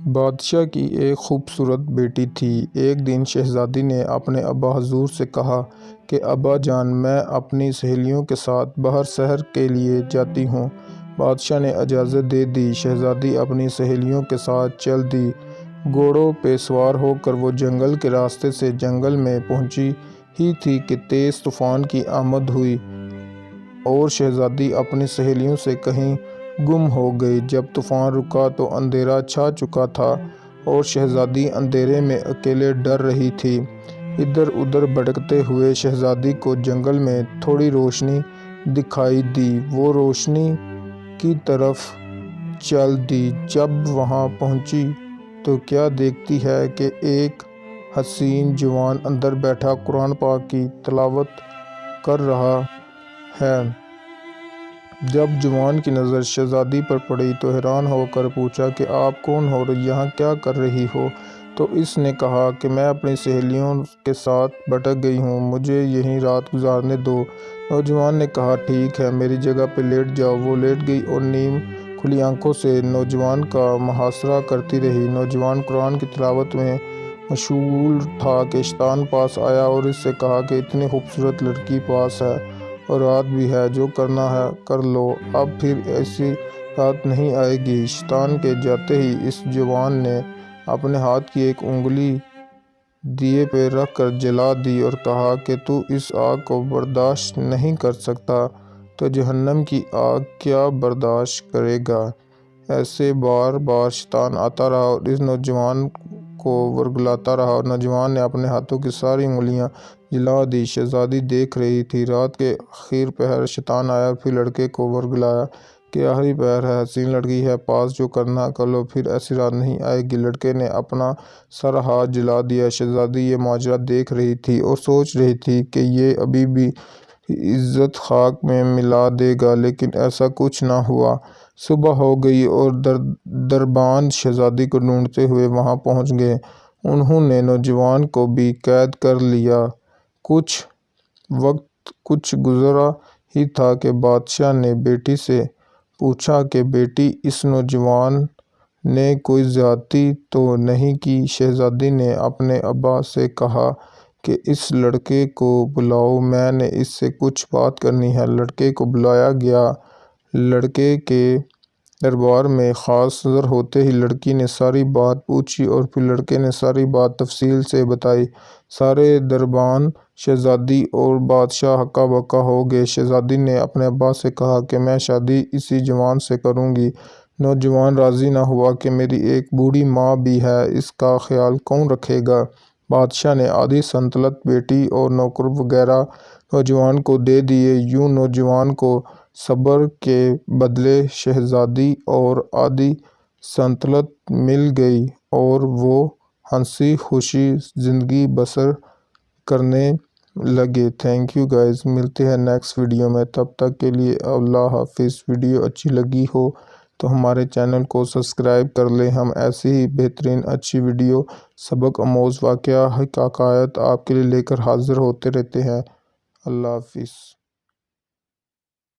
بادشاہ کی ایک خوبصورت بیٹی تھی۔ ایک دن شہزادی نے اپنے ابا حضور سے کہا کہ ابا جان، میں اپنی سہیلیوں کے ساتھ باہر سیر کے لیے جاتی ہوں۔ بادشاہ نے اجازت دے دی۔ شہزادی اپنی سہیلیوں کے ساتھ چل دی۔ گھوڑوں پہ سوار ہو کر وہ جنگل کے راستے سے جنگل میں پہنچی ہی تھی کہ تیز طوفان کی آمد ہوئی اور شہزادی اپنی سہیلیوں سے کہیں گم ہو گئی۔ جب طوفان رکا تو اندھیرا چھا چکا تھا اور شہزادی اندھیرے میں اکیلے ڈر رہی تھی۔ ادھر ادھر بھٹکتے ہوئے شہزادی کو جنگل میں تھوڑی روشنی دکھائی دی۔ وہ روشنی کی طرف چل دی۔ جب وہاں پہنچی تو کیا دیکھتی ہے کہ ایک حسین جوان اندر بیٹھا قرآن پاک کی تلاوت کر رہا ہے۔ جب جوان کی نظر شہزادی پر پڑی تو حیران ہو کر پوچھا کہ آپ کون ہو اور یہاں کیا کر رہی ہو؟ تو اس نے کہا کہ میں اپنی سہیلیوں کے ساتھ بھٹک گئی ہوں، مجھے یہیں رات گزارنے دو۔ نوجوان نے کہا ٹھیک ہے، میری جگہ پہ لیٹ جاؤ۔ وہ لیٹ گئی اور نیم کھلی آنکھوں سے نوجوان کا محاصرہ کرتی رہی۔ نوجوان قرآن کی تلاوت میں مشغول تھا کہ شیطان پاس آیا اور اس سے کہا کہ اتنی خوبصورت لڑکی پاس ہے اور رات بھی ہے، جو کرنا ہے کر لو، اب پھر ایسی رات نہیں آئے گی۔ شیطان کے جاتے ہی اس جوان نے اپنے ہاتھ کی ایک انگلی دیے پہ رکھ کر جلا دی اور کہا کہ تو اس آگ کو برداشت نہیں کر سکتا تو جہنم کی آگ کیا برداشت کرے گا؟ ایسے بار بار شیطان آتا رہا اور اس نوجوان کو ورگلاتا رہا اور نوجوان نے اپنے ہاتھوں کی ساری انگلیاں جلا دی۔ شہزادی دیکھ رہی تھی۔ رات کے آخری پہر شیطان آیا اور پھر لڑکے کو ورگلایا کہ آخری پہر ہے، حسین لڑکی ہے پاس، جو کرنا کر لو، پھر ایسی رات نہیں آئے گی۔ لڑکے نے اپنا سارا ہاتھ جلا دیا۔ شہزادی یہ ماجرا دیکھ رہی تھی اور سوچ رہی تھی کہ یہ ابھی بھی عزت خاک میں ملا دے گا، لیکن ایسا کچھ نہ ہوا۔ صبح ہو گئی اور دربان شہزادی کو ڈھونڈتے ہوئے وہاں پہنچ گئے۔ انہوں نے نوجوان کو بھی قید کر لیا۔ کچھ وقت گزرا ہی تھا کہ بادشاہ نے بیٹی سے پوچھا کہ بیٹی، اس نوجوان نے کوئی زیادتی تو نہیں کی؟ شہزادی نے اپنے ابا سے کہا کہ اس لڑکے کو بلاؤ، میں نے اس سے کچھ بات کرنی ہے۔ لڑکے کو بلایا گیا۔ لڑکے کے دربار میں خاص حاضر ہوتے ہی لڑکی نے ساری بات پوچھی اور پھر لڑکے نے ساری بات تفصیل سے بتائی۔ سارے دربان شہزادی اور بادشاہ ہکا بکا ہو گئے۔ شہزادی نے اپنے ابا سے کہا کہ میں شادی اسی جوان سے کروں گی۔ نوجوان راضی نہ ہوا کہ میری ایک بوڑھی ماں بھی ہے، اس کا خیال کون رکھے گا؟ بادشاہ نے آدھی سلطنت بیٹی اور نوکر وغیرہ نوجوان کو دے دیے۔ یوں نوجوان کو صبر کے بدلے شہزادی اور آدھی سلطنت مل گئی اور وہ ہنسی خوشی زندگی بسر کرنے لگے۔ تھینک یو گائز، ملتے ہیں نیکسٹ ویڈیو میں، تب تک کے لیے اللہ حافظ۔ ویڈیو اچھی لگی ہو تو ہمارے چینل کو سبسکرائب کر لیں۔ ہم ایسی ہی بہترین اچھی ویڈیو، سبق آموز واقعہ، حقائق آپ کے لیے لے کر حاضر ہوتے رہتے ہیں۔ اللہ حافظ۔